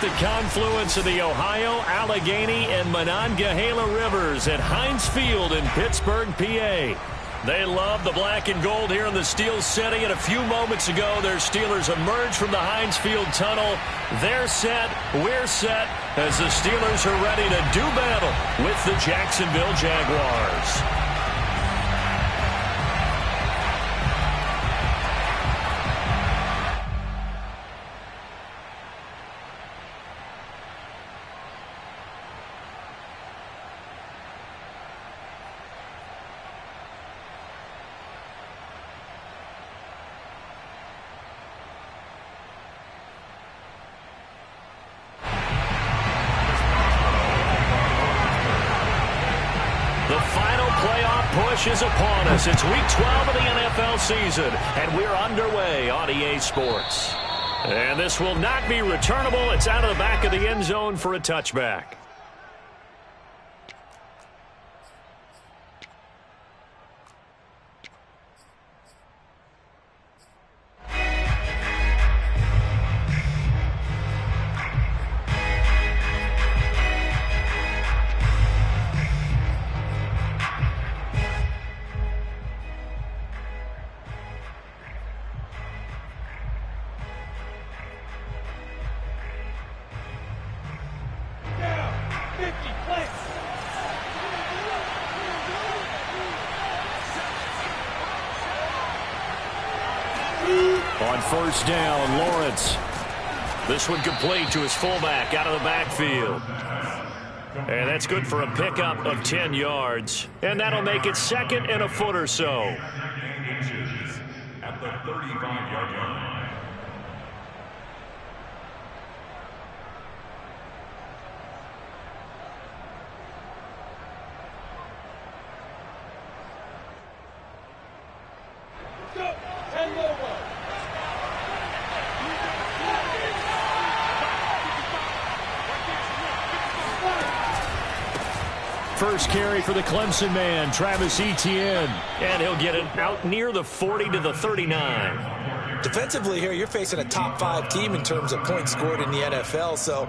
the confluence of the Ohio, Allegheny, and Monongahela rivers at Heinz Field in Pittsburgh, PA. They love the black and gold here in the Steel City, and a few moments ago, their Steelers emerged from the Heinz Field tunnel. They're set, we're set, as the Steelers are ready to do battle with the Jacksonville Jaguars. Is upon us. It's week 12 of the NFL season, and we're underway on EA Sports. And this will not be returnable. It's out of the back of the end zone for a touchback. On first down, Lawrence. This one complete to his fullback out of the backfield. And that's good for a pickup of 10 yards. And that'll make it second and a foot or so. At the 35-yard line. First carry for the Clemson man, Travis Etienne. And he'll get it out near the 40 to the 39. Defensively here, you're facing a top 5 team in terms of points scored in the NFL. So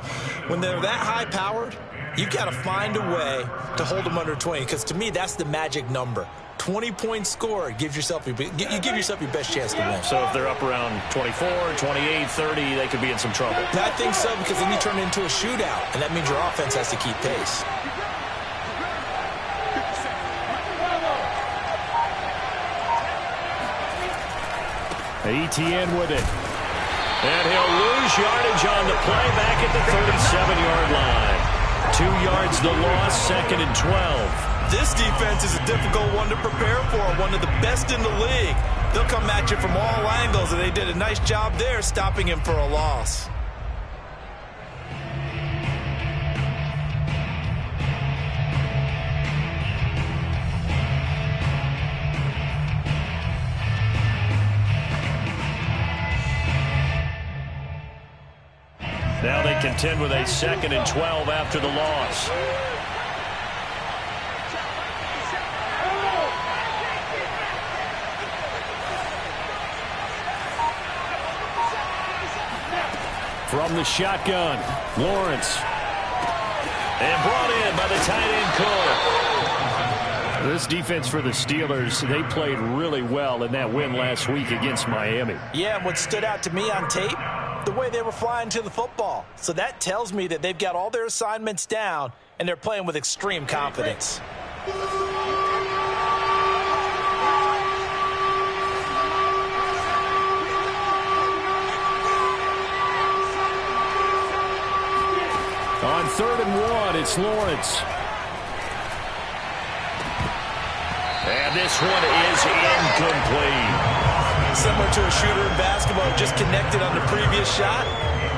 when they're that high-powered, you've got to find a way to hold them under 20. Because to me, that's the magic number. 20 points scored, you give yourself your best chance to win. So if they're up around 24, 28, 30, they could be in some trouble. I think so, because then you turn it into a shootout, and that means your offense has to keep pace. Etienne with it. And he'll lose yardage on the play back at the 37-yard line. 2 yards the loss, second and 12. This defense is a difficult one to prepare for, one of the best in the league. They'll come at you from all angles, and they did a nice job there stopping him for a loss. Now they contend with a second and 12 after the loss. From the shotgun, Lawrence. And brought in by the tight end Cole. This defense for the Steelers, they played really well in that win last week against Miami. Yeah, and what stood out to me on tape, the way they were flying to the football. So that tells me that they've got all their assignments down, and they're playing with extreme confidence. On 3rd and 1, it's Lawrence. And this one is incomplete. Similar to a shooter in basketball, just connected on the previous shot.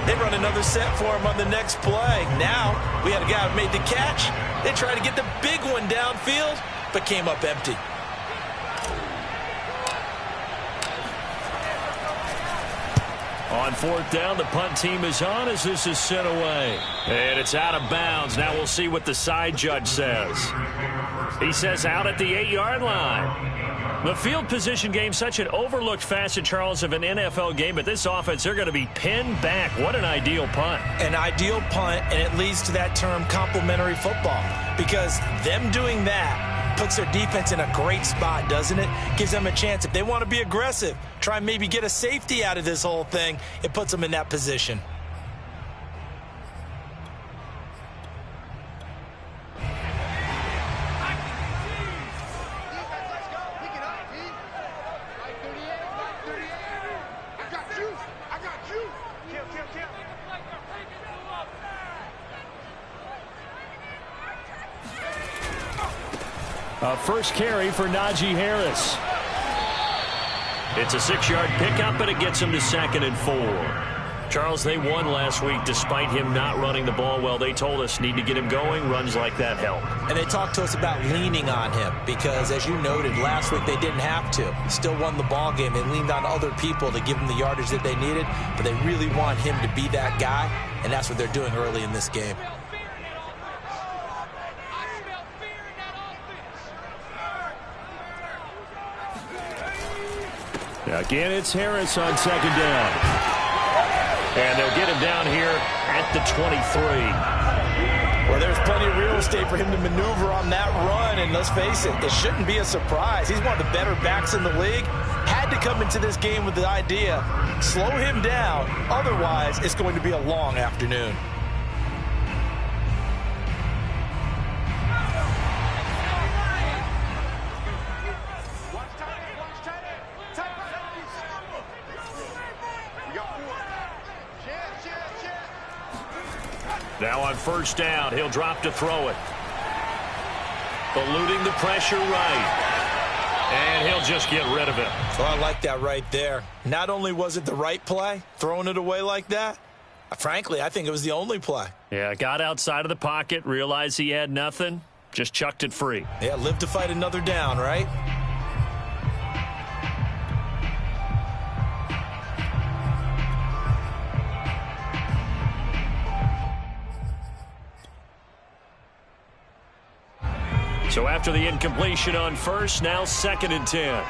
They run another set for him on the next play. Now, we had a guy who made the catch. They tried to get the big one downfield, but came up empty. On fourth down, the punt team is on as this is sent away. And it's out of bounds. Now we'll see what the side judge says. He says out at the 8-yard line. The field position game, such an overlooked facet, Charles, of an NFL game. But this offense, they're going to be pinned back. What an ideal punt. An ideal punt, and it leads to that term complementary football. Because them doing that puts their defense in a great spot, doesn't it? Gives them a chance. If they want to be aggressive, try and maybe get a safety out of this whole thing, it puts them in that position. First carry for Najee Harris. It's a 6-yard pickup, but it gets him to 2nd and 4. Charles, they won last week despite him not running the ball well. They told us need to get him going. Runs like that help. And they talked to us about leaning on him because, as you noted, last week they didn't have to. Still won the ball game. They leaned on other people to give them the yardage that they needed, but they really want him to be that guy, and that's what they're doing early in this game. Again, it's Harris on 2nd down. And they'll get him down here at the 23. Well, there's plenty of real estate for him to maneuver on that run, and let's face it, it shouldn't be a surprise. He's one of the better backs in the league. Had to come into this game with the idea, slow him down, otherwise it's going to be a long afternoon. Now on first down, he'll drop to throw it. Eluding the pressure right. And he'll just get rid of it. Well, I like that right there. Not only was it the right play, throwing it away like that, frankly, I think it was the only play. Yeah, got outside of the pocket, realized he had nothing, just chucked it free. Yeah, live to fight another down, right? So after the incompletion on first, now 2nd and 10.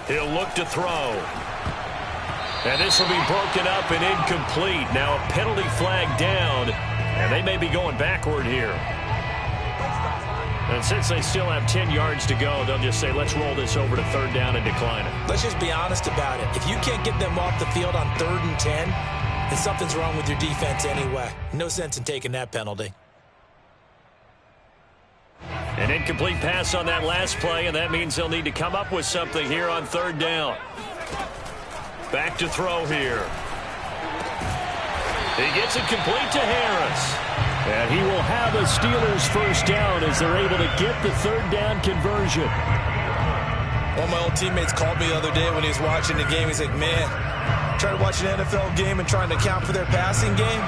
He'll look to throw. And this will be broken up and incomplete. Now a penalty flag down, and they may be going backward here. And since they still have 10 yards to go, they'll just say, let's roll this over to 3rd down and decline it. Let's just be honest about it. If you can't get them off the field on 3rd and 10, then something's wrong with your defense anyway. No sense in taking that penalty. An incomplete pass on that last play, and that means they'll need to come up with something here on 3rd down. Back to throw here. He gets it complete to Harris. And he will have a Steelers first down as they're able to get the 3rd down conversion. One of my old teammates called me the other day when he was watching the game. He's like, man, trying to watch an NFL game and trying to account for their passing game,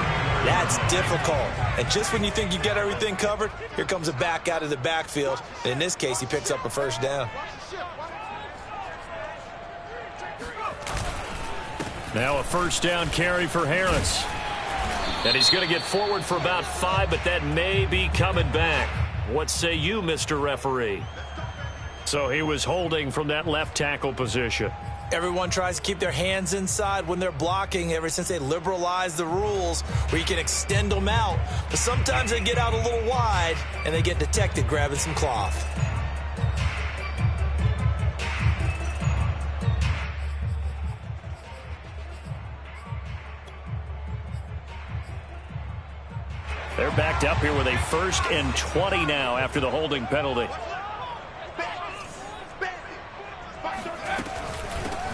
that's difficult. And just when you think you get everything covered, here comes a back out of the backfield. And in this case, he picks up a first down. Now a first down carry for Harris. And he's going to get forward for about 5, but that may be coming back. What say you, Mr. Referee? So he was holding from that left tackle position. Everyone tries to keep their hands inside when they're blocking ever since they liberalized the rules where you can extend them out. But sometimes they get out a little wide, and they get detected grabbing some cloth. They're backed up here with a 1st and 20 now after the holding penalty.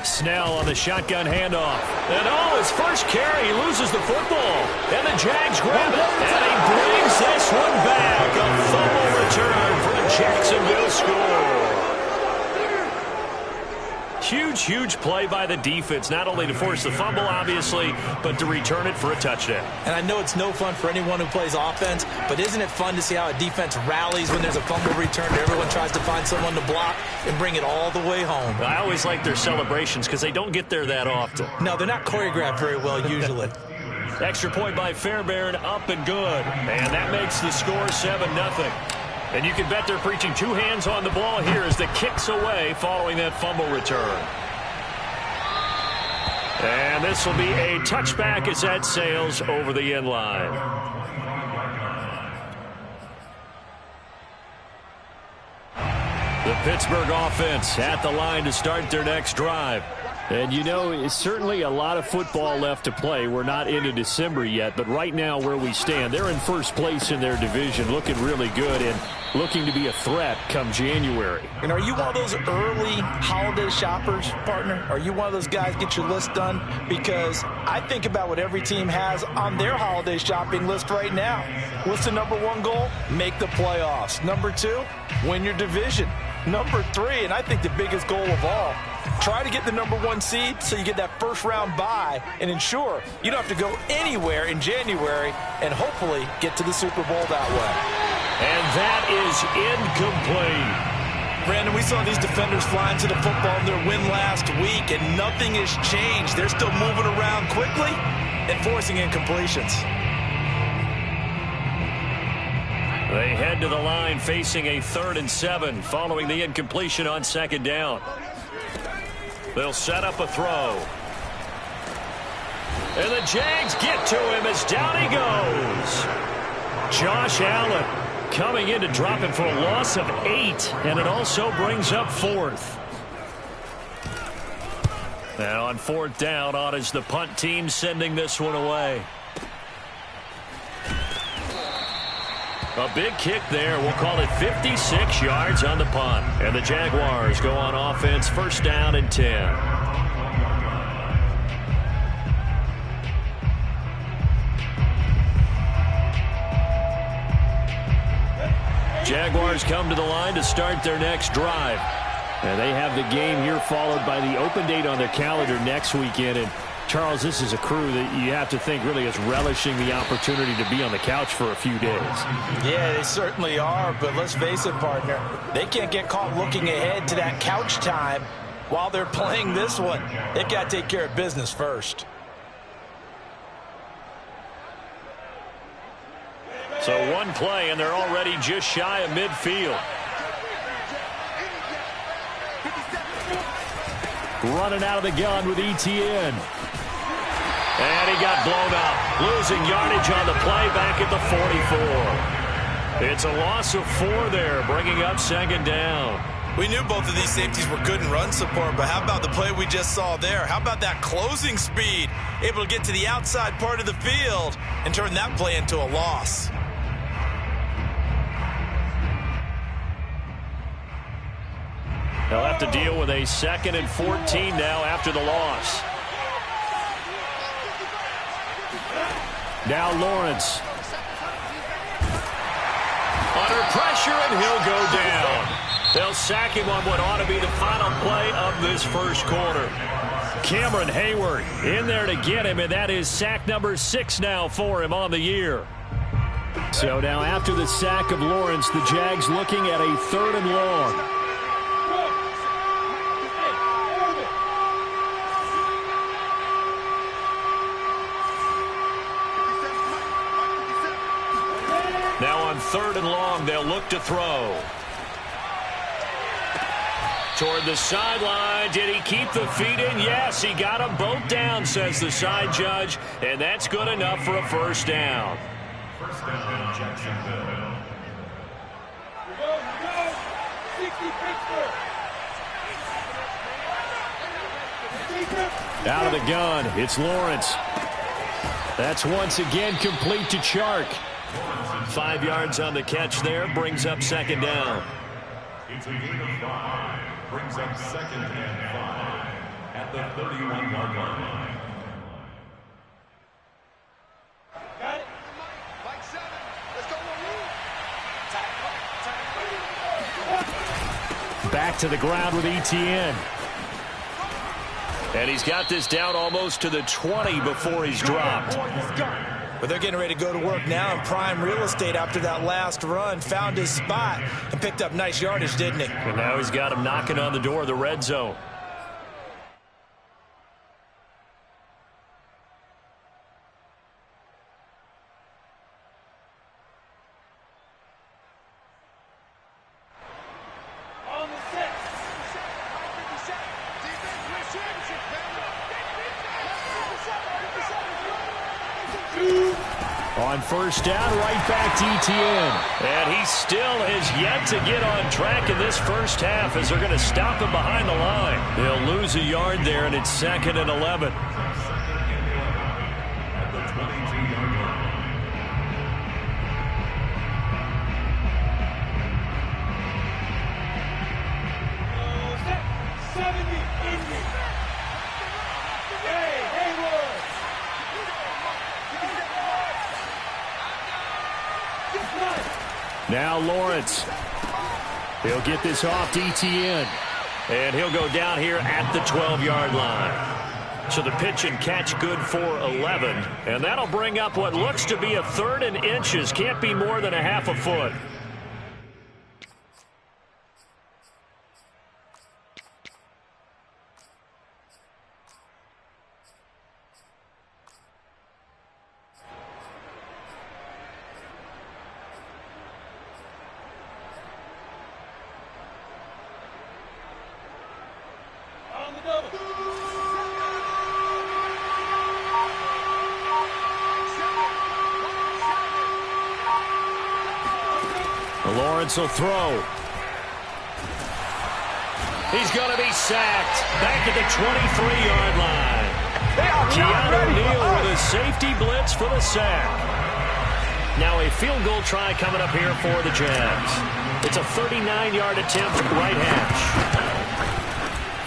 Snell on the shotgun handoff. And his first carry, he loses the football. And the Jags grab it. And he brings this one back. A fumble return for the Jacksonville score. Huge play by the defense, not only to force the fumble, obviously, but to return it for a touchdown. And I know it's no fun for anyone who plays offense, but isn't it fun to see how a defense rallies when there's a fumble return? Everyone tries to find someone to block and bring it all the way home. I always like their celebrations because they don't get there that often. No, they're not choreographed very well usually. Extra point by Fairbairn, up and good. And that makes the score 7-0. And you can bet they're preaching two hands on the ball here as the kick's away following that fumble return. And this will be a touchback as that sails over the end line. The Pittsburgh offense at the line to start their next drive. And, you know, it's certainly a lot of football left to play. We're not into December yet, but right now where we stand, they're in first place in their division, looking really good and looking to be a threat come January. And are you one of those early holiday shoppers, partner? Are you one of those guys get your list done? Because I think about what every team has on their holiday shopping list right now. What's the number one goal? Make the playoffs. Number two, win your division. Number three, and I think the biggest goal of all, try to get the number one seed so you get that first round bye and ensure you don't have to go anywhere in January and hopefully get to the Super Bowl that way. And that is incomplete. Brandon, we saw these defenders flying to the football in their win last week, and nothing has changed. They're still moving around quickly and forcing incompletions. They head to the line facing a 3rd and 7 following the incompletion on 2nd down. They'll set up a throw. And the Jags get to him as down he goes. Josh Allen coming in to drop him for a loss of 8, and it also brings up 4th. Now on 4th down, on is the punt team sending this one away. A big kick there. We'll call it 56 yards on the punt. And the Jaguars go on offense, 1st down and 10. Jaguars come to the line to start their next drive. And they have the game here followed by the open date on their calendar next weekend. And Charles, this is a crew that you have to think really is relishing the opportunity to be on the couch for a few days. Yeah, they certainly are, but let's face it, partner, they can't get caught looking ahead to that couch time while they're playing this one. They got to take care of business first. So one play, and they're already just shy of midfield. Running out of the gun with ETN. And he got blown up. Losing yardage on the play back at the 44. It's a loss of 4 there, bringing up 2nd down. We knew both of these safeties were good in run support, but how about the play we just saw there? How about that closing speed? Able to get to the outside part of the field and turn that play into a loss. They'll have to deal with a 2nd and 14 now after the loss. Now Lawrence. Under pressure, and he'll go down. They'll sack him on what ought to be the final play of this first quarter. Cameron Hayward in there to get him, and that is sack number 6 now for him on the year. So now after the sack of Lawrence, the Jags looking at a 3rd and long. Now on 3rd and long, they'll look to throw. Toward the sideline. Did he keep the feet in? Yes, he got them both down, says the side judge. And that's good enough for a 1st down. 1st down, Jacksonville. Out of the gun, it's Lawrence. That's once again complete to Chark. 5 yards on the catch there, brings up 2nd down. It's a gain of 5, brings up 2nd and 5 at the 31-yard line. Got it. Mike 7. Let's go. Back to the ground with ETN. And he's got this down almost to the 20 before he's dropped. But they're getting ready to go to work now in prime real estate after that last run. Found his spot and picked up nice yardage, didn't he? And now he's got him knocking on the door of the red zone. On first down, right back to Etienne. And he still is yet to get on track in this first half as they're going to stop him behind the line. They'll lose a yard there, and it's 2nd and 11. At the 22-yard line. Now Lawrence. He'll get this off to Etienne. And he'll go down here at the 12-yard line. So the pitch and catch good for 11. And that'll bring up what looks to be a 3rd and inches. Can't be more than a half a foot. Lawrence will throw. He's going to be sacked. Back at the 23-yard line. Keanu Neal with a safety blitz for the sack. Now a field goal try coming up here for the Jags. It's a 39-yard attempt right hash.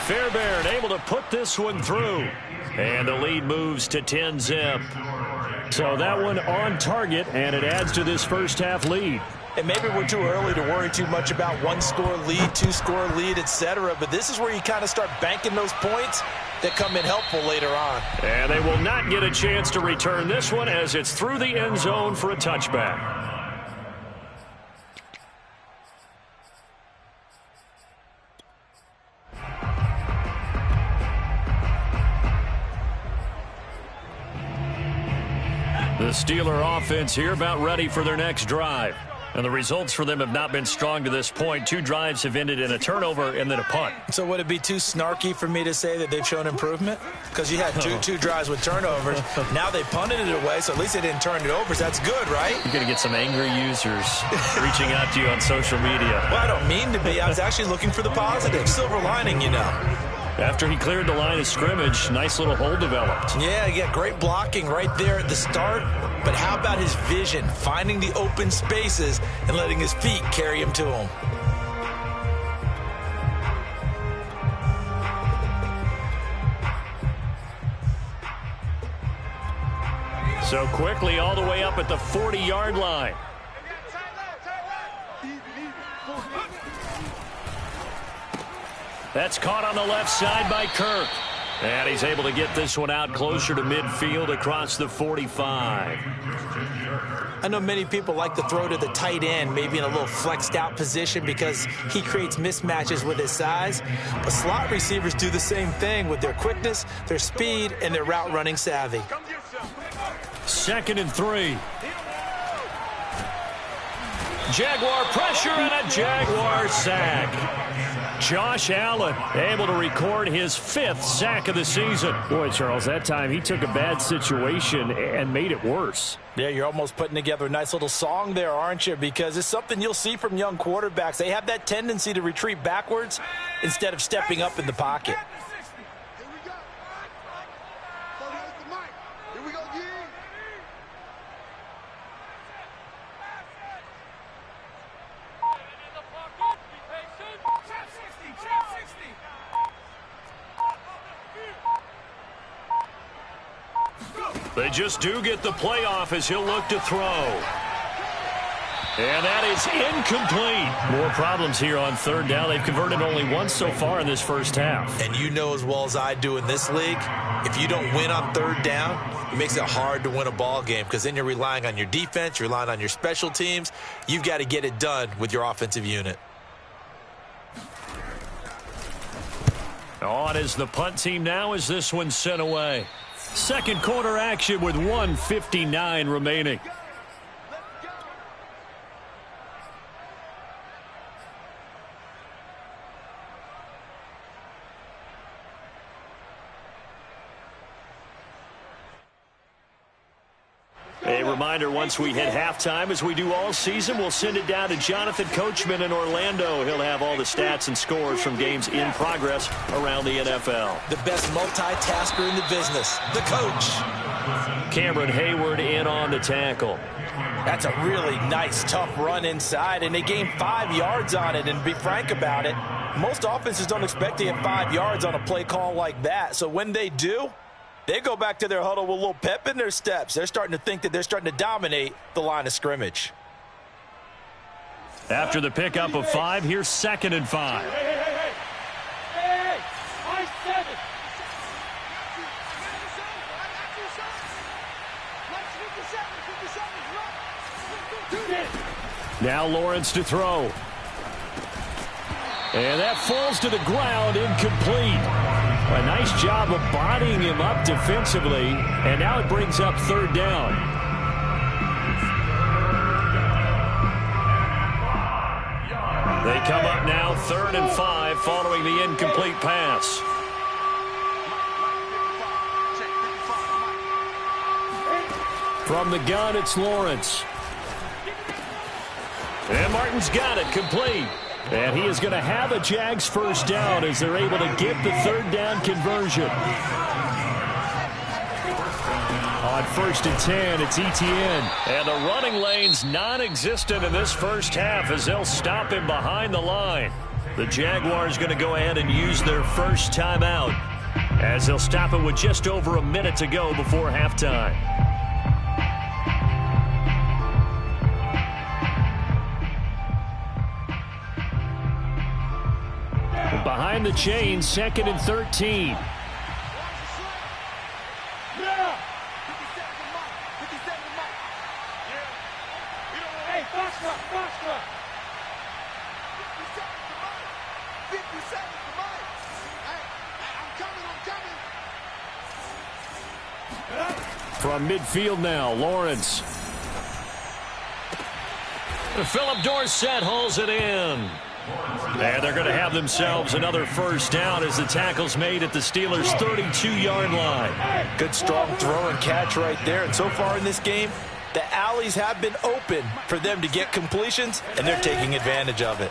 Fairbairn able to put this one through. And the lead moves to 10-zip. So that one on target, and it adds to this first half lead. And maybe we're too early to worry too much about 1-score lead, 2-score lead, etc. But this is where you kind of start banking those points that come in helpful later on. And they will not get a chance to return this one as it's through the end zone for a touchback. The Steeler offense here about ready for their next drive. And the results for them have not been strong to this point. 2 drives have ended in a turnover and then a punt. So would it be too snarky for me to say that they've shown improvement? Because you had two drives with turnovers. Now they punted it away, so at least they didn't turn it over. So that's good, right? You're going to get some angry users reaching out to you on social media. Well, I don't mean to be. I was actually looking for the positive. Silver lining, you know. After he cleared the line of scrimmage, nice little hole developed. Yeah, great blocking right there at the start. But how about his vision, finding the open spaces and letting his feet carry him to him? So quickly all the way up at the 40-yard line. That's caught on the left side by Kirk. And he's able to get this one out closer to midfield across the 45. I know many people like to throw to the tight end, maybe in a little flexed out position because he creates mismatches with his size. But slot receivers do the same thing with their quickness, their speed, and their route running savvy. 2nd and 3. Jaguar pressure and a Jaguar sack. Josh Allen able to record his 5th sack of the season. Boy, Charles, that time he took a bad situation and made it worse. Yeah, you're almost putting together a nice little song there, aren't you? Because it's something you'll see from young quarterbacks. They have that tendency to retreat backwards instead of stepping up in the pocket. They just do get the playoff as he'll look to throw. And that is incomplete. More problems here on third down. They've converted only once so far in this first half. And you know as well as I do in this league, if you don't win on third down, it makes it hard to win a ball game because then you're relying on your defense, you're relying on your special teams. You've got to get it done with your offensive unit. On is the punt team now as this one's sent away. Second quarter action with 1:59 remaining. A reminder, once we hit halftime, as we do all season, we'll send it down to Jonathan Coachman in Orlando. He'll have all the stats and scores from games in progress around the NFL. The best multitasker in the business, the coach. Cameron Hayward in on the tackle. That's a really nice, tough run inside, and they gained 5 yards on it. And to be frank about it, most offenses don't expect to get 5 yards on a play call like that. So when they do, they go back to their huddle with a little pep in their steps. They're starting to think that they're starting to dominate the line of scrimmage. After the pickup of 5, here's 2nd and 5. Hey, I said it. Now Lawrence to throw. And that falls to the ground, incomplete. A nice job of bodying him up defensively, and now it brings up third down. They come up now 3rd and 5 following the incomplete pass. From the gun, it's Lawrence. And Martin's got it, complete. And he is going to have a Jags first down as they're able to get the third down conversion. On 1st and 10, it's Etienne. And the running lane's non-existent in this first half as they'll stop him behind the line. The Jaguars going to go ahead and use their first timeout as they'll stop it with just over a minute to go before halftime. Behind the chain, 2nd and 13. Hey, faster. From midfield now, Lawrence. Philip Dorsett hauls it in. And they're going to have themselves another first down as the tackle's made at the Steelers' 32-yard line. Good strong throw and catch right there. And so far in this game, the alleys have been open for them to get completions, and they're taking advantage of it.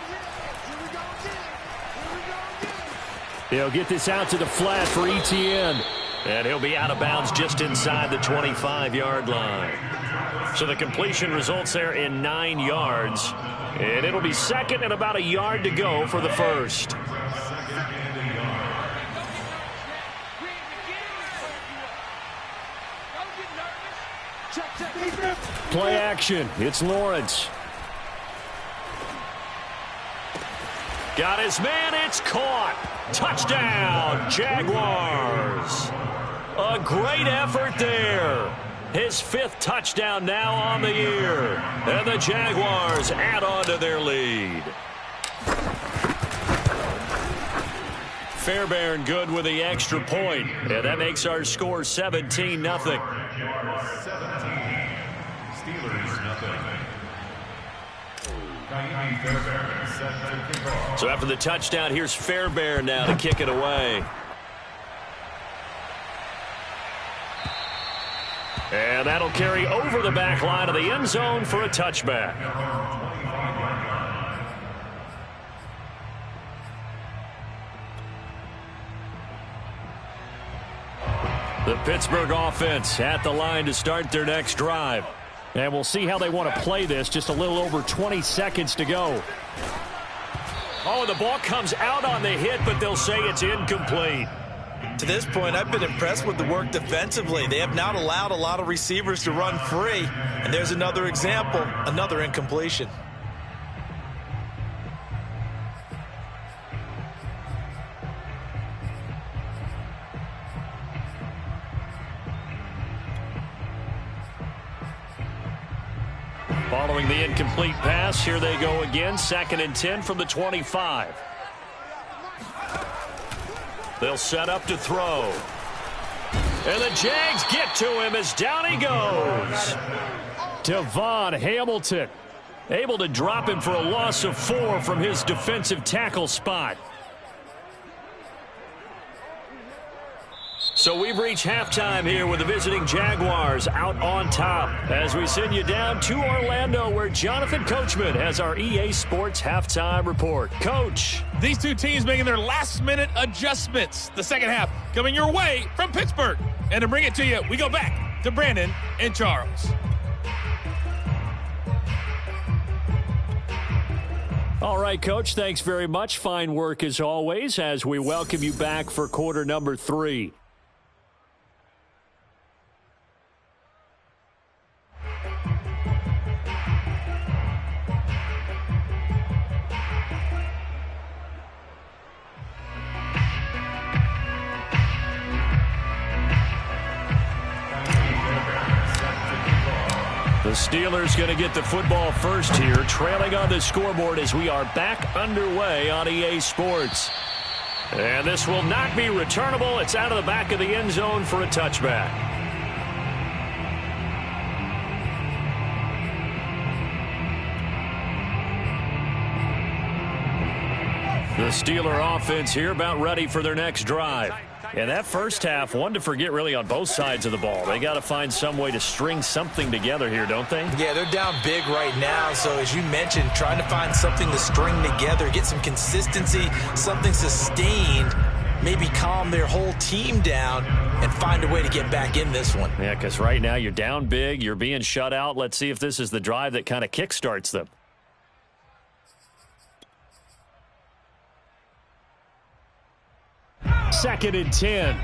He'll get this out to the flat for Etienne. And he'll be out of bounds just inside the 25-yard line. So the completion results there in 9 yards. And it'll be 2nd and about a yard to go for the first. Play action. It's Lawrence. Got his man. It's caught. Touchdown, Jaguars. A great effort there. His 5th touchdown now on the year. And the Jaguars add on to their lead. Fairbairn good with the extra point. And that makes our score 17-0. Steelers nothing. So after the touchdown, here's Fairbairn now to kick it away. And that'll carry over the back line of the end zone for a touchback. The Pittsburgh offense at the line to start their next drive. And we'll see how they want to play this. Just a little over 20 seconds to go. Oh, the ball comes out on the hit, but they'll say it's incomplete. To this point, I've been impressed with the work defensively. They have not allowed a lot of receivers to run free. And there's another example, another incompletion. Following the incomplete pass, here they go again. 2nd and 10 from the 25. They'll set up to throw. And the Jags get to him as down he goes. Devon Hamilton able to drop him for a loss of 4 from his defensive tackle spot. So we've reached halftime here with the visiting Jaguars out on top as we send you down to Orlando where Jonathan Coachman has our EA Sports halftime report. Coach. These two teams making their last-minute adjustments. The second half coming your way from Pittsburgh. And to bring it to you, we go back to Brandon and Charles. All right, Coach, thanks very much. Fine work as always as we welcome you back for quarter number 3. The Steelers going to get the football first here, trailing on the scoreboard as we are back underway on EA Sports. And this will not be returnable. It's out of the back of the end zone for a touchback. The Steeler offense here about ready for their next drive. And that first half, one to forget really on both sides of the ball. They got to find some way to string something together here, don't they? Yeah, they're down big right now. So as you mentioned, trying to find something to string together, get some consistency, something sustained, maybe calm their whole team down and find a way to get back in this one. Yeah, because right now you're down big, you're being shut out. Let's see if this is the drive that kind of kickstarts them. Second and 10.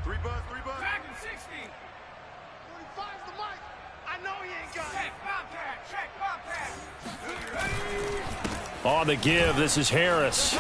Three buzz. Back and 60. 45's the mic. I know he ain't got it. Check Bobcat. On the give, this is Harris.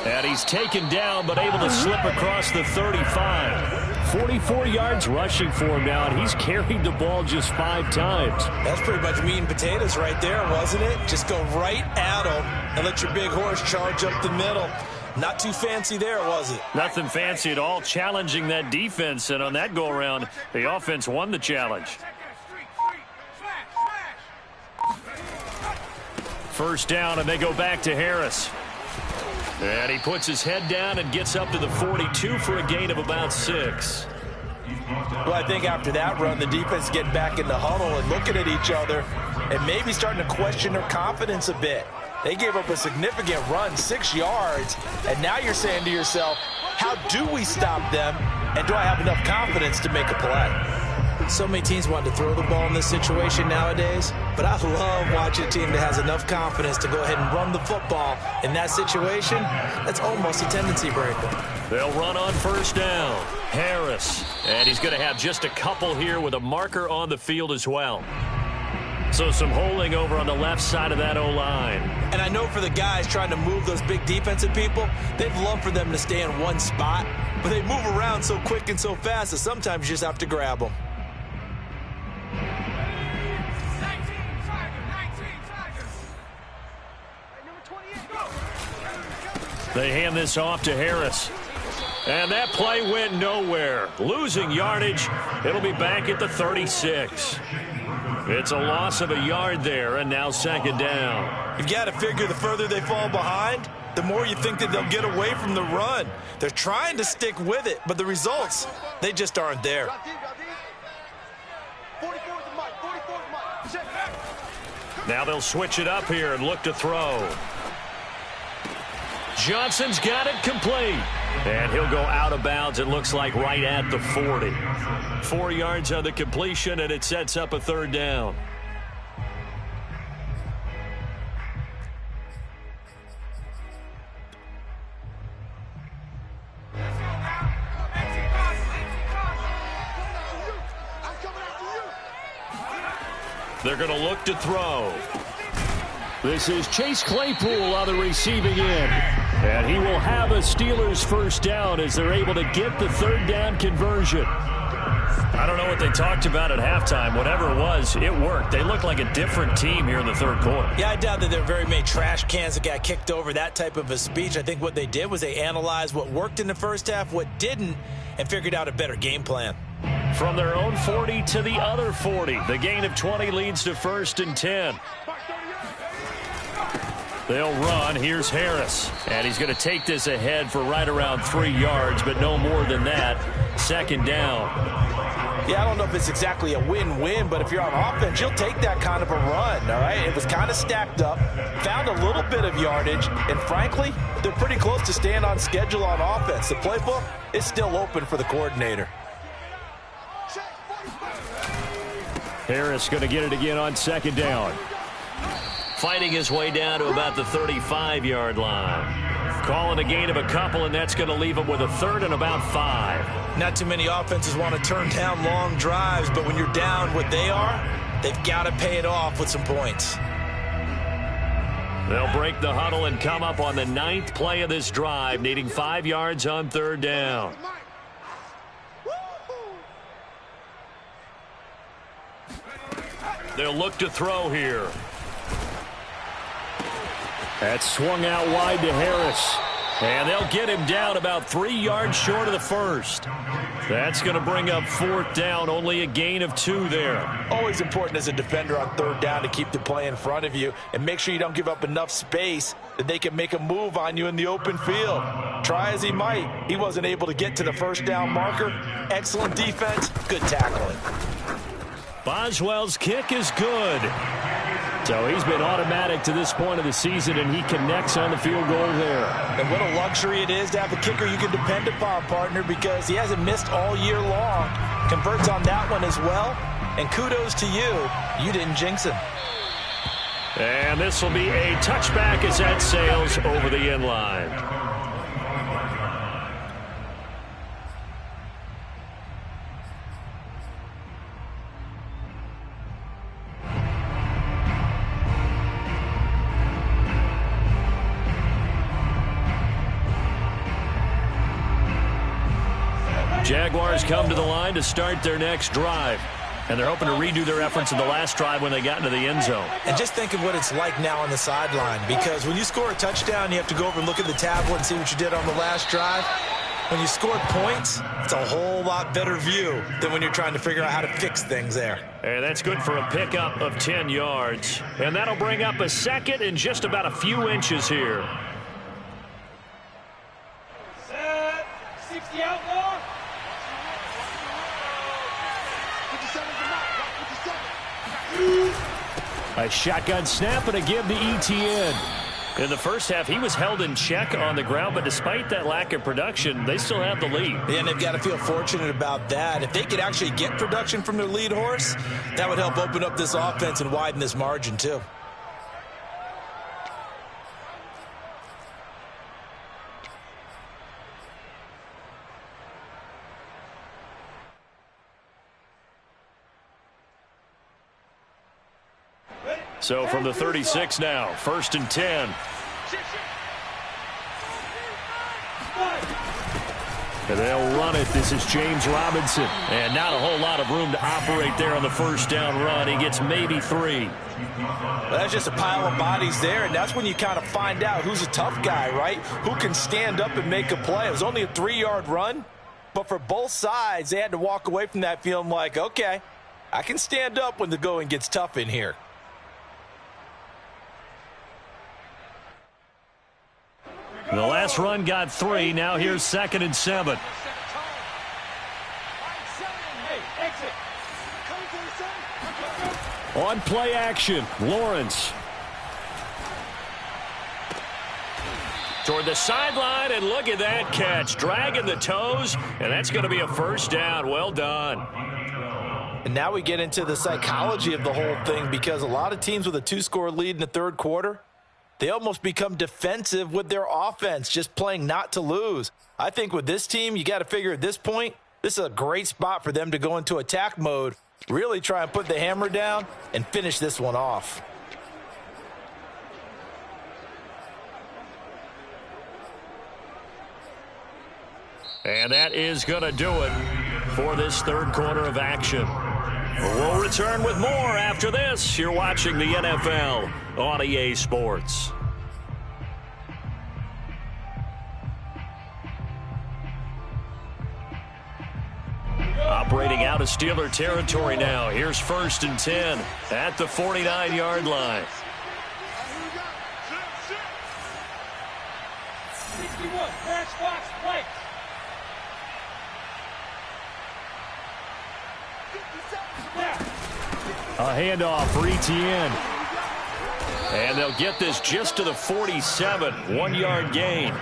And he's taken down, but able to slip across the 35. 44 yards rushing for him now, and he's carried the ball just 5 times. That's pretty much meat and potatoes right there, wasn't it? Just go right at him and let your big horse charge up the middle. Not too fancy there, was it? Nothing fancy at all, challenging that defense. And on that go-around, the offense won the challenge. First down, and they go back to Harris. And he puts his head down and gets up to the 42 for a gain of about 6. Well, I think after that run, the defense getting back in the huddle and looking at each other and maybe starting to question their confidence a bit. They gave up a significant run, 6 yards, and now you're saying to yourself, how do we stop them, and do I have enough confidence to make a play? So many teams want to throw the ball in this situation nowadays, but I love watching a team that has enough confidence to go ahead and run the football. In that situation, that's almost a tendency breaker. They'll run on first down. Harris, and he's going to have just a couple here with a marker on the field as well. So some holding over on the left side of that O-line. And I know for the guys trying to move those big defensive people, they'd love for them to stay in one spot, but they move around so quick and so fast that sometimes you just have to grab them. They hand this off to Harris. And that play went nowhere. Losing yardage. It'll be back at the 36. It's a loss of a yard there, and now second down. You've got to figure the further they fall behind, the more you think that they'll get away from the run. They're trying to stick with it, but the results, they just aren't there. Now they'll switch it up here and look to throw. Johnson's got it complete. And he'll go out of bounds, it looks like, right at the 40. 4 yards on the completion, and it sets up a third down. They're going to look to throw. This is Chase Claypool on the receiving end. And he will have a Steelers first down as they're able to get the third down conversion. I don't know what they talked about at halftime. Whatever it was, it worked. They looked like a different team here in the third quarter. Yeah, I doubt that there are very many trash cans that got kicked over, that type of a speech. I think what they did was they analyzed what worked in the first half, what didn't, and figured out a better game plan. From their own 40 to the other 40. The gain of 20 leads to 1st and 10. They'll run. Here's Harris. And he's going to take this ahead for right around 3 yards, but no more than that. 2nd down. Yeah, I don't know if it's exactly a win-win, but if you're on offense, you'll take that kind of a run, all right? It was kind of stacked up, found a little bit of yardage, and frankly, they're pretty close to staying on schedule on offense. The playbook is still open for the coordinator. Harris going to get it again on 2nd down. Fighting his way down to about the 35-yard line. Calling a gain of a couple, and that's going to leave him with a 3rd and about 5. Not too many offenses want to turn down long drives, but when you're down what they are, they've got to pay it off with some points. They'll break the huddle and come up on the 9th play of this drive, needing 5 yards on 3rd down. They'll look to throw here. That's swung out wide to Harris. And they'll get him down about 3 yards short of the first. That's going to bring up 4th down, only a gain of 2 there. Always important as a defender on 3rd down to keep the play in front of you and make sure you don't give up enough space that they can make a move on you in the open field. Try as he might, he wasn't able to get to the 1st down marker. Excellent defense, good tackling. Boswell's kick is good. So he's been automatic to this point of the season, and he connects on the field goal there. And what a luxury it is to have a kicker you can depend upon, partner, because he hasn't missed all year long. Converts on that one as well. And kudos to you. You didn't jinx him. And this will be a touchback as that sails over the end line. Jaguars come to the line to start their next drive. And they're hoping to redo their efforts in the last drive when they got into the end zone. And just think of what it's like now on the sideline, because when you score a touchdown, you have to go over and look at the tablet and see what you did on the last drive. When you score points, it's a whole lot better view than when you're trying to figure out how to fix things there. And that's good for a pickup of 10 yards. And that'll bring up a 2nd and just about a few inches here. Set. 60 outlaw. A shotgun snap and a give to Etienne. In the first half, he was held in check on the ground, but despite that lack of production, they still have the lead. And they've got to feel fortunate about that. If they could actually get production from their lead horse, that would help open up this offense and widen this margin too. So from the 36 now, 1st and 10. And they'll run it. This is James Robinson. And not a whole lot of room to operate there on the 1st down run. He gets maybe 3. Well, that's just a pile of bodies there, and that's when you kind of find out who's a tough guy, right? Who can stand up and make a play. It was only a 3-yard run, but for both sides, they had to walk away from that feeling like, okay, I can stand up when the going gets tough in here. The last run got 3. Now here's 2nd and 7. On play action, Lawrence. Toward the sideline, and look at that catch. Dragging the toes, and that's going to be a 1st down. Well done. And now we get into the psychology of the whole thing, because a lot of teams with a 2-score lead in the 3rd quarter, they almost become defensive with their offense, just playing not to lose. I think with this team, you got to figure at this point, This is a great spot for them to go into attack mode, really try and put the hammer down and finish this one off. And that is going to do it for this third quarter of action. We'll return with more after this. You're watching the NFL on EA Sports. Operating out of Steeler territory now. Here's 1st and 10 at the 49-yard line. 61, match box, play. A handoff for Etienne. And they'll get this just to the 47, 1-yard gain.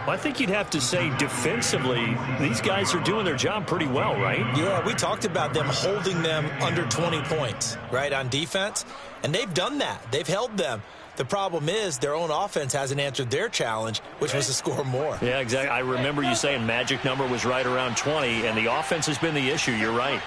I think you'd have to say defensively, these guys are doing their job pretty well, right? Yeah, we talked about them holding them under 20 points, right, on defense. And they've done that. They've held them. The problem is their own offense hasn't answered their challenge, which was to score more. Yeah, exactly. I remember you saying magic number was right around 20, and the offense has been the issue. You're right.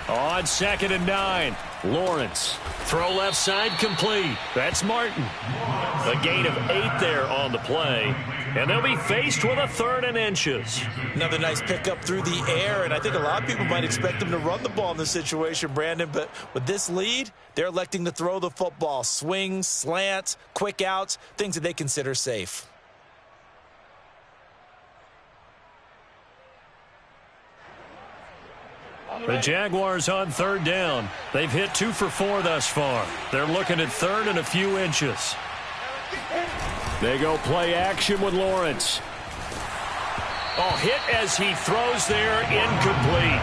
On 2nd and 9, Lawrence. Throw left side complete. That's Martin. A gain of 8 there on the play. And they'll be faced with a 3rd and inches. Another nice pickup through the air, and I think a lot of people might expect them to run the ball in this situation, Brandon, but with this lead, they're electing to throw the football. Swings, slants, quick outs, things that they consider safe. The Jaguars on 3rd down. They've hit 2 for 4 thus far. They're looking at 3rd and a few inches. They go play action with Lawrence. Oh, hit as he throws there, incomplete.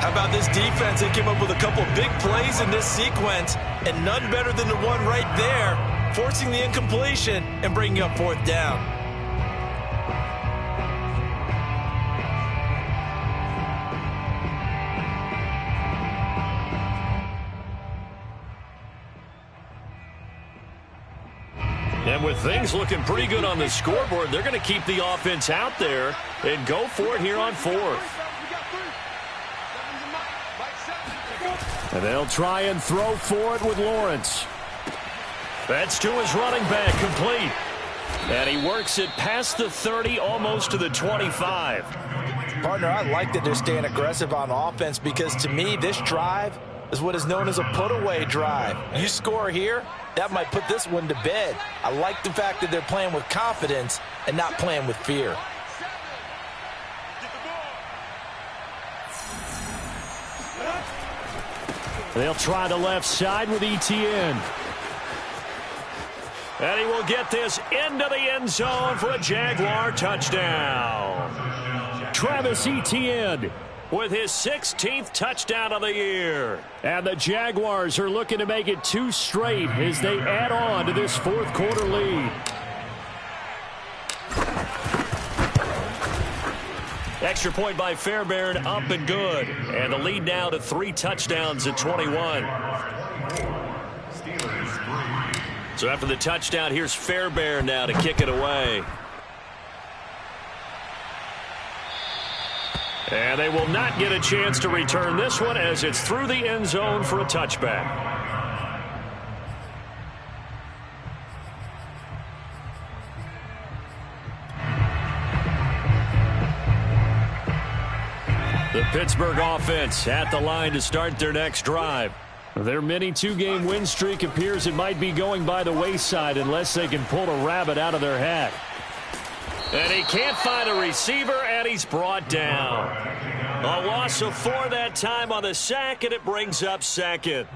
How about this defense? They came up with a couple big plays in this sequence, and none better than the one right there, forcing the incompletion and bringing up 4th down. And with things looking pretty good on the scoreboard, they're going to keep the offense out there and go for it here on 4th. And they'll try and throw for it with Lawrence. That's to his running back, complete. And he works it past the 30, almost to the 25. Partner, I like that they're staying aggressive on offense because, to me, this drive is what is known as a put-away drive. You score here, that might put this one to bed. I like the fact that they're playing with confidence and not playing with fear. They'll try the left side with Etienne. And he will get this into the end zone for a Jaguar touchdown. Travis Etienne with his 16th touchdown of the year. And the Jaguars are looking to make it 2 straight as they add on to this 4th quarter lead. Extra point by Fairbairn, up and good. And the lead now to 3 touchdowns at 21. So after the touchdown, here's Fairbairn now to kick it away. And they will not get a chance to return this one as it's through the end zone for a touchback. The Pittsburgh offense at the line to start their next drive. Their mini 2-game win streak appears it might be going by the wayside unless they can pull a rabbit out of their hat. And he can't find a receiver, and he's brought down. A loss of 4 that time on the sack, and it brings up 2nd.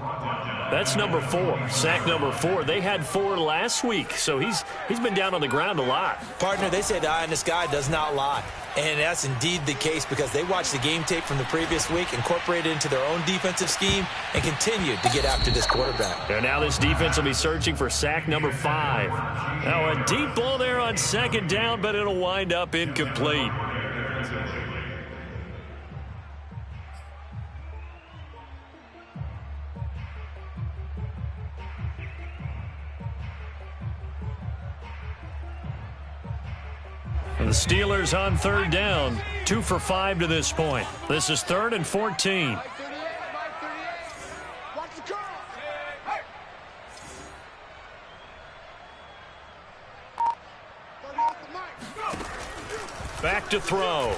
That's number 4, sack number 4. They had 4 last week, so he's been down on the ground a lot. Partner, they say the eye in the sky does not lie. And that's indeed the case because they watched the game tape from the previous week, incorporated it into their own defensive scheme, and continued to get after this quarterback. And now this defense will be searching for sack number 5. Now a deep ball there on 2nd down, but it'll wind up incomplete. The Steelers on third down, 2 for 5 to this point. This is 3rd and 14. Back to throw.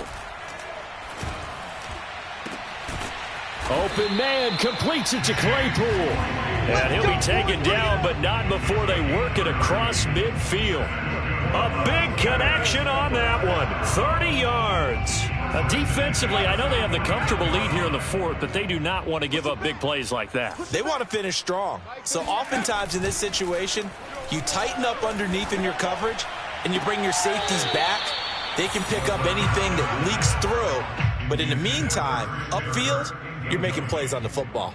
Open man, completes it to Claypool. And he'll be taken down, but not before they work it across midfield. A big connection on that one. 30 yards. Defensively, I know they have the comfortable lead here in the 4th, but they do not want to give up big plays like that. They want to finish strong. So oftentimes in this situation, you tighten up underneath in your coverage, and you bring your safeties back. They can pick up anything that leaks through. But in the meantime, upfield, you're making plays on the football.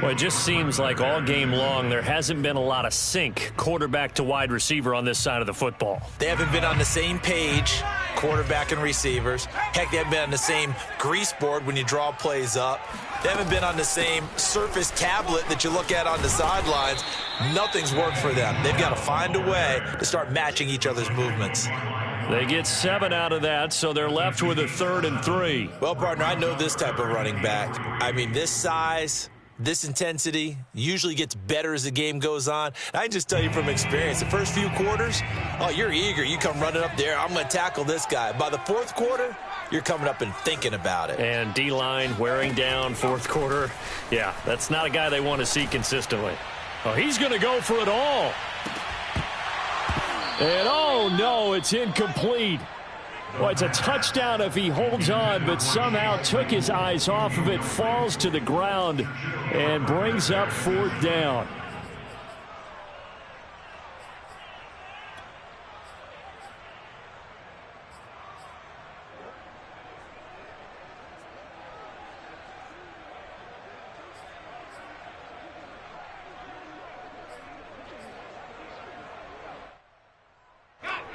Well, it just seems like all game long there hasn't been a lot of sync quarterback to wide receiver on this side of the football. They haven't been on the same page, quarterback and receivers. Heck, they haven't been on the same grease board when you draw plays up. They haven't been on the same surface tablet that you look at on the sidelines. Nothing's worked for them. They've got to find a way to start matching each other's movements. They get 7 out of that, so they're left with a 3rd and 3. Well, partner, I know this type of running back. I mean, this size, this intensity usually gets better as the game goes on. And I can just tell you from experience, the first few quarters, oh, you're eager. You come running up there, I'm going to tackle this guy. By the 4th quarter, you're coming up and thinking about it. And D-line wearing down 4th quarter. Yeah, that's not a guy they want to see consistently. Oh, he's going to go for it all. And oh no, it's incomplete. Well, it's a touchdown if he holds on, but somehow took his eyes off of it, falls to the ground, and brings up 4th down.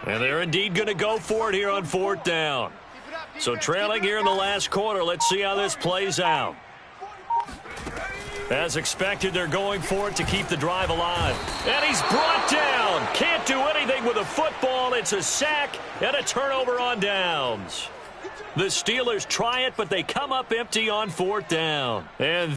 And they're indeed going to go for it here on 4th down. So trailing here in the last quarter, let's see how this plays out. As expected, they're going for it to keep the drive alive. And he's brought down. Can't do anything with a football. It's a sack and a turnover on downs. The Steelers try it, but they come up empty on 4th down. And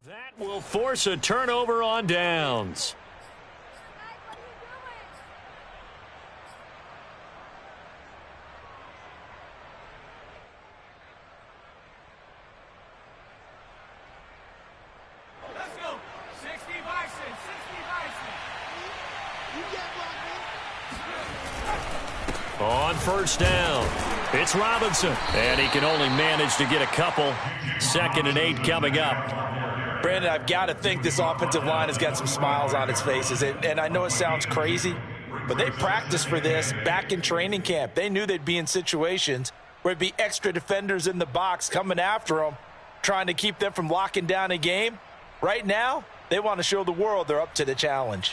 that will force a turnover on downs. Let's go. 60 Bison. 60 Bison. On 1st down, it's Robinson. And he can only manage to get a couple. 2nd and 8 coming up. Brandon, I've got to think this offensive line has got some smiles on its faces. And I know it sounds crazy, but they practiced for this back in training camp. They knew they'd be in situations where there'd be extra defenders in the box coming after them, trying to keep them from locking down a game. Right now, they want to show the world they're up to the challenge.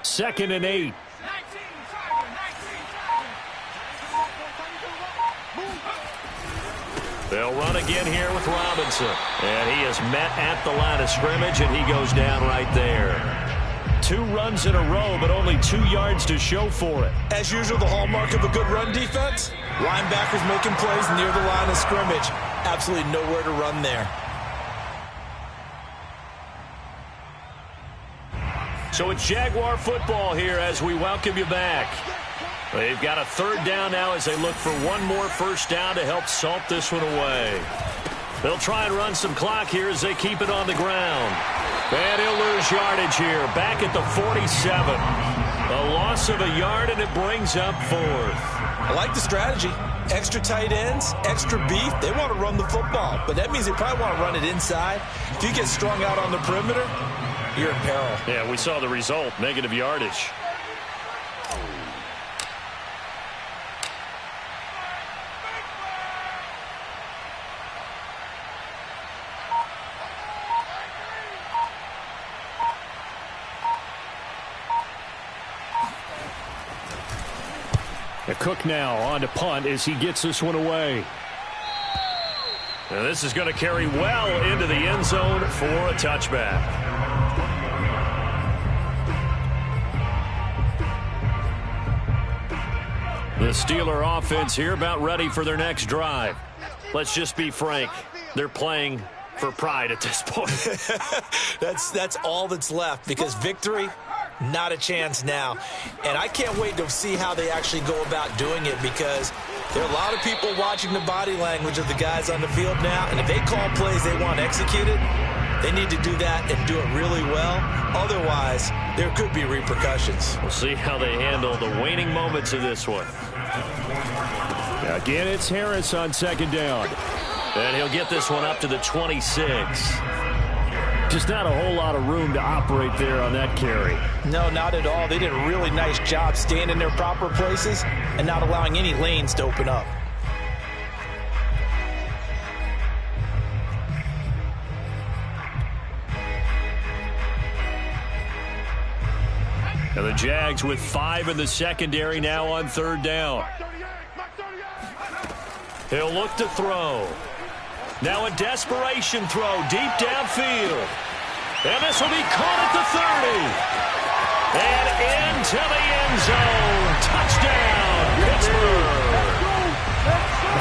Second and 8. They'll run again here with Robinson. And he is met at the line of scrimmage, and he goes down right there. 2 runs in a row, but only 2 yards to show for it. As usual, the hallmark of a good run defense, linebackers making plays near the line of scrimmage. Absolutely nowhere to run there. So it's Jaguar football here as we welcome you back. They've got a 3rd down now as they look for one more 1st down to help salt this one away. They'll try and run some clock here as they keep it on the ground. And he'll lose yardage here, back at the 47. A loss of a yard, and it brings up 4th. I like the strategy. extra tight ends, extra beef. They want to run the football, but that means they probably want to run it inside. If you get strung out on the perimeter, you're in peril. Yeah, we saw the result, negative yardage. Cook now on to punt as he gets this one away. Now this is going to carry well into the end zone for a touchback. The Steeler offense here about ready for their next drive. Let's just be frank. They're playing for pride at this point. That's all that's left, because victory, not a chance now. And I can't wait to see how they actually go about doing it, because there are a lot of people watching the body language of the guys on the field now, and if they call plays they want executed, they need to do that and do it really well. Otherwise, there could be repercussions. We'll see how they handle the waning moments of this one. Again, it's Harris on second down. And he'll get this one up to the 26. Just not a whole lot of room to operate there on that carry. No, not at all. They did a really nice job staying in their proper places and not allowing any lanes to open up. And the Jags with 5 in the secondary now on third down. He'll look to throw. Now a desperation throw deep downfield. And this will be caught at the 30. And into the end zone. Touchdown, Pittsburgh.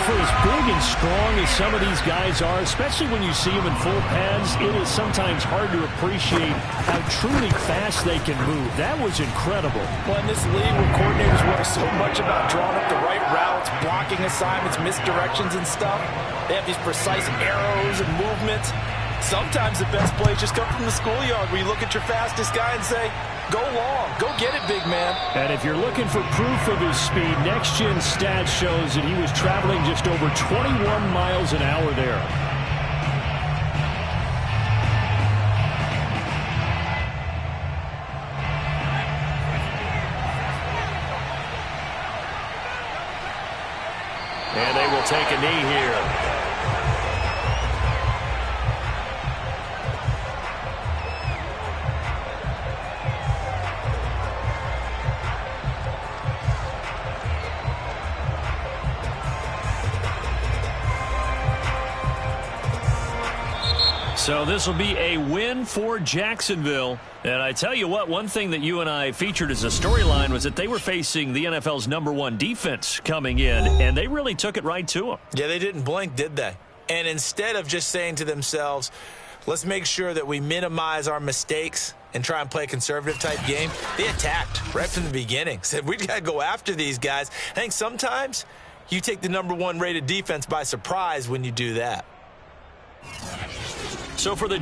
For as big and strong as some of these guys are, especially when you see them in full pads, it is sometimes hard to appreciate how truly fast they can move. That was incredible. Well, in this league where coordinators work so much about drawing up the right routes, blocking assignments, misdirections and stuff, they have these precise arrows and movements. Sometimes the best plays just come from the schoolyard, where you look at your fastest guy and say, go long, go get it, big man. And if you're looking for proof of his speed, Next Gen Stats shows that he was traveling just over 21 miles an hour there. And they will take a knee here. So this will be a win for Jacksonville. And I tell you what, one thing that you and I featured as a storyline was that they were facing the NFL's #1 defense coming in, and they really took it right to them. Yeah, they didn't blink, did they? And instead of just saying to themselves, let's make sure that we minimize our mistakes and try and play a conservative-type game, they attacked right from the beginning. Said, we got to go after these guys. I think sometimes you take the #1 rated defense by surprise when you do that. So for the